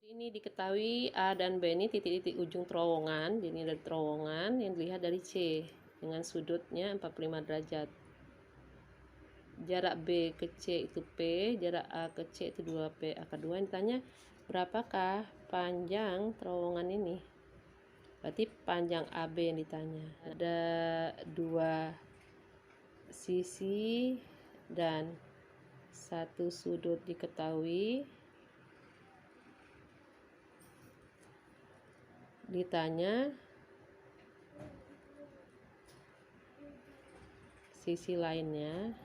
Ini diketahui A dan B ini titik-titik ujung terowongan, jadi ini dari terowongan yang dilihat dari C dengan sudutnya 45 derajat. Jarak B ke C itu P, jarak A ke C itu 2P akar 2. Ditanya berapakah panjang terowongan ini? Berarti panjang AB yang ditanya. Ada dua sisi dan satu sudut diketahui. Ditanya sisi lainnya.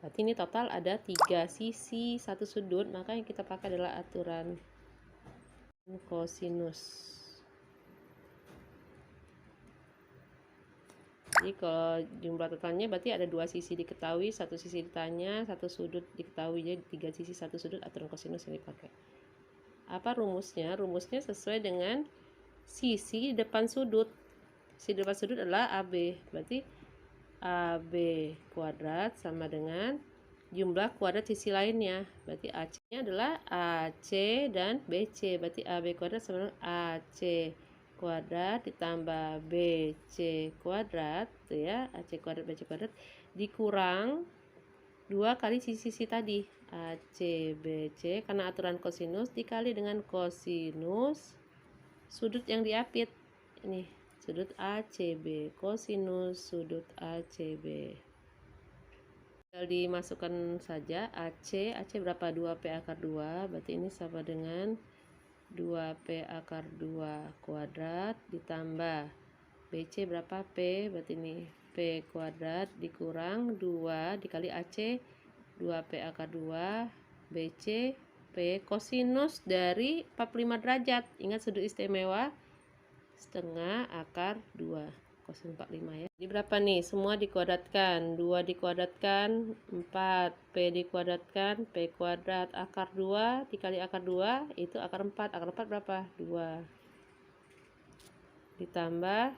Berarti ini total ada 3 sisi, satu sudut, maka yang kita pakai adalah aturan kosinus. Jadi kalau jumlah totalnya berarti ada 2 sisi diketahui, satu sisi ditanya, satu sudut diketahui, jadi 3 sisi satu sudut, aturan kosinus yang dipakai. Apa rumusnya? Rumusnya sesuai dengan sisi depan sudut. Sisi depan sudut adalah AB, berarti AB kuadrat sama dengan jumlah kuadrat sisi lainnya. Berarti AC-nya adalah AC dan BC. Berarti AB kuadrat sama dengan AC kuadrat ditambah BC kuadrat, tuh ya, AC kuadrat BC kuadrat dikurang 2 kali sisi-sisi tadi, AC BC, karena aturan kosinus dikali dengan kosinus sudut yang diapit. Ini sudut ACB, kosinus sudut ACB. Tinggal dimasukkan saja AC berapa? 2P akar 2, berarti ini sama dengan 2P akar 2 kuadrat ditambah BC berapa? P, berarti ini P kuadrat dikurang 2 dikali AC 2P akar 2 BC P kosinus dari 45 derajat. Ingat sudut istimewa setengah akar 2 kosinus 45 ya. Jadi berapa nih? Semua dikuadratkan. 2 dikuadratkan 4, P dikuadratkan P kuadrat akar 2 dikali akar 2 itu akar 4. Akar 4 berapa? 2. Ditambah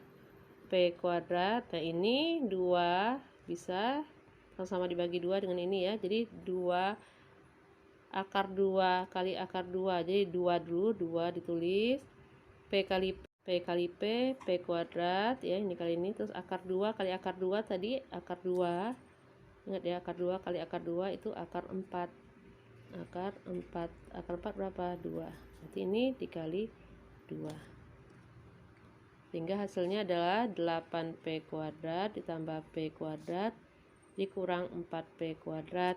P kuadrat. Nah, ini 2 bisa sama-sama dibagi 2 dengan ini ya. Jadi 2 akar 2 kali akar 2. Jadi 2 dulu, 2 ditulis. P kali P kuadrat ya, ini kali ini, terus akar 2 kali akar 2 tadi akar 2. Ingat ya, akar 2 kali akar 2 itu akar 4. Akar 4. Akar 4 berapa? 2. Berarti ini dikali 2. Sehingga hasilnya adalah 8P kuadrat ditambah P kuadrat dikurang 4P kuadrat.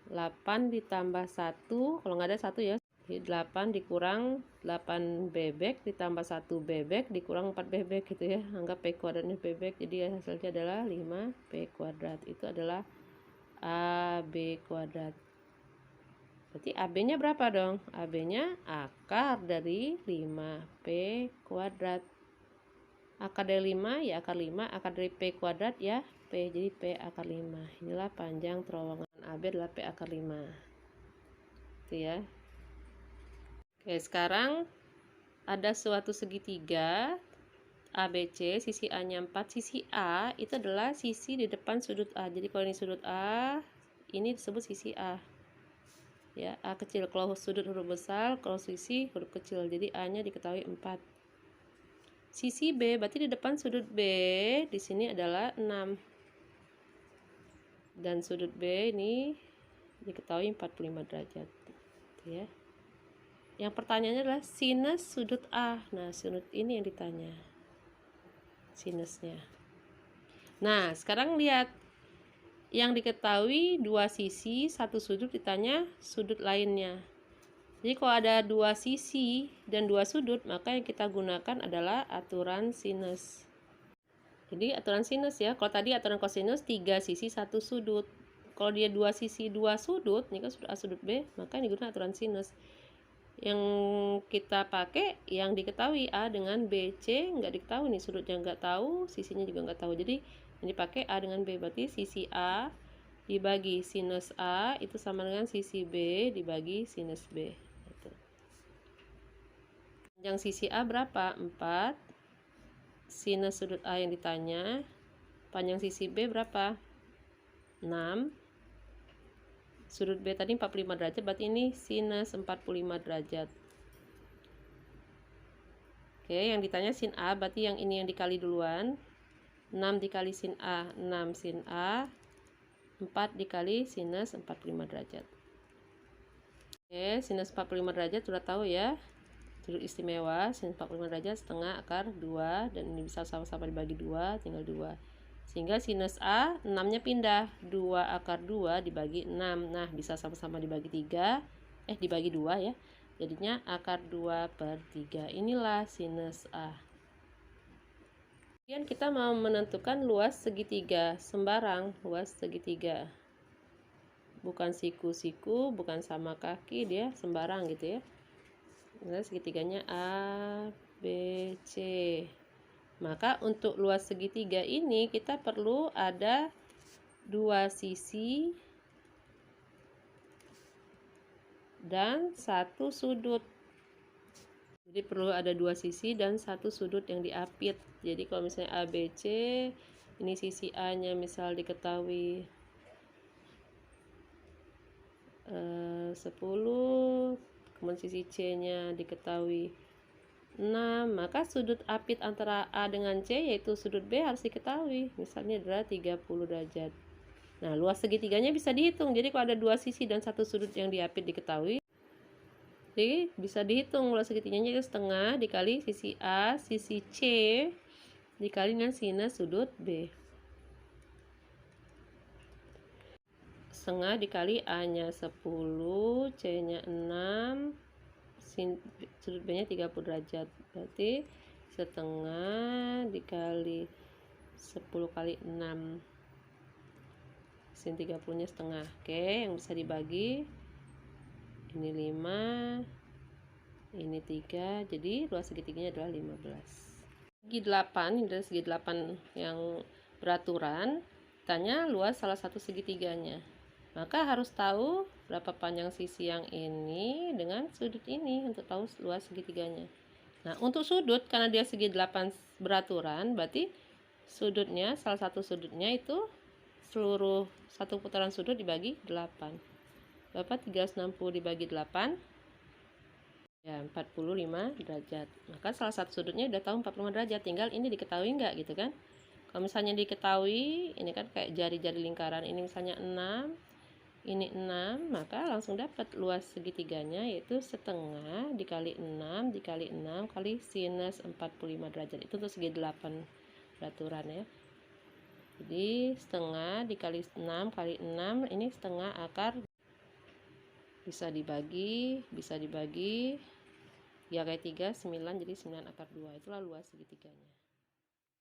8 ditambah 1, kalau nggak ada 1 ya. Jadi 8 dikurang 8 bebek ditambah 1 bebek dikurang 4 bebek gitu ya. Anggap P kuadratnya bebek, jadi hasilnya adalah 5P kuadrat. Itu adalah AB kuadrat. Berarti AB-nya berapa dong? AB-nya akar dari 5P kuadrat. Akar dari 5 ya akar 5, akar dari P kuadrat ya P, jadi P akar 5. Inilah panjang terowongan AB adalah P akar 5. Itu ya. Oke, sekarang ada suatu segitiga ABC, sisi A-nya 4, sisi A itu adalah sisi di depan sudut A. Jadi kalau ini sudut A, ini disebut sisi A. Ya, A kecil. Kalau sudut huruf besar, kalau sisi huruf kecil. Jadi A-nya diketahui 4. Sisi B, berarti di depan sudut B di sini adalah 6. Dan sudut B ini diketahui 45 derajat. Gitu ya. Yang pertanyaannya adalah sinus sudut A. Nah, sudut ini yang ditanya. Sinusnya. Nah, sekarang lihat. Yang diketahui 2 sisi, satu sudut, ditanya sudut lainnya. Jadi kalau ada 2 sisi dan 2 sudut, maka yang kita gunakan adalah aturan sinus. Jadi aturan sinus ya. Kalau tadi aturan kosinus 3 sisi, 1 sudut. Kalau dia 2 sisi, 2 sudut, ini kan sudut A, sudut B, maka yang digunakan aturan sinus. Yang kita pakai yang diketahui A dengan B, C nggak diketahui nih, sudutnya nggak tahu, sisinya juga nggak tahu. Jadi yang dipakai A dengan B, berarti sisi A dibagi sinus A itu sama dengan sisi B dibagi sinus B. Gitu. Panjang sisi A berapa? 4. Sinus sudut A yang ditanya. Panjang sisi B berapa? 6. Sudut B tadi 45 derajat, berarti ini sinus 45 derajat. Oke, yang ditanya sin A, berarti yang ini yang dikali duluan. 6 dikali sin A, 6 sin A. 4 dikali sinus 45 derajat. Oke, sinus 45 derajat sudah tahu ya. Sudut istimewa, sinus 45 derajat setengah akar 2. Dan ini bisa sama-sama dibagi 2, tinggal 2. Sehingga sinus A, 6-nya pindah. 2 akar 2 dibagi 6. Nah, bisa sama-sama dibagi 3. Dibagi 2 ya. Jadinya akar 2/3. Inilah sinus A. Kemudian kita mau menentukan luas segitiga. Sembarang luas segitiga. Bukan siku-siku, bukan sama kaki, dia sembarang gitu ya. Nah, segitiganya A, B, C. Maka untuk luas segitiga ini kita perlu ada dua sisi dan satu sudut. Jadi perlu ada dua sisi dan satu sudut yang diapit. Jadi kalau misalnya ABC, ini sisi A-nya misal diketahui 10, kemudian sisi C-nya diketahui 6, maka sudut apit antara A dengan C yaitu sudut B harus diketahui. Misalnya adalah 30 derajat. Nah, luas segitiganya bisa dihitung. Jadi kalau ada dua sisi dan satu sudut yang diapit diketahui, jadi bisa dihitung luas segitiganya itu setengah dikali sisi A, sisi C dikali dengan sinus sudut B. Setengah dikali A-nya 10, C-nya 6, sudut B-nya 30 derajat. Berarti setengah dikali 10 kali 6, sin 30-nya setengah. Oke, yang bisa dibagi ini 5, ini 3, jadi luas segitiganya adalah 15. Segi 8, ini adalah segi 8 yang beraturan, tanya luas salah satu segitiganya. Maka harus tahu berapa panjang sisi yang ini dengan sudut ini untuk tahu luas segitiganya. Nah, untuk sudut, karena dia segi 8 beraturan, berarti sudutnya, salah satu sudutnya itu seluruh satu putaran sudut dibagi 8. Berapa 360 dibagi 8? Ya, 45 derajat. Maka salah satu sudutnya udah tahu 45 derajat. Tinggal ini diketahui nggak gitu kan? Kalau misalnya diketahui, ini kan kayak jari-jari lingkaran. Ini misalnya 6, ini 6, maka langsung dapat luas segitiganya yaitu setengah dikali 6 dikali 6 kali sinus 45 derajat. Itu untuk segi 8 beraturan ya. Jadi setengah dikali 6 kali 6, ini setengah akar, bisa dibagi 3 kali 3, 9, jadi 9 akar 2. Itulah luas segitiganya.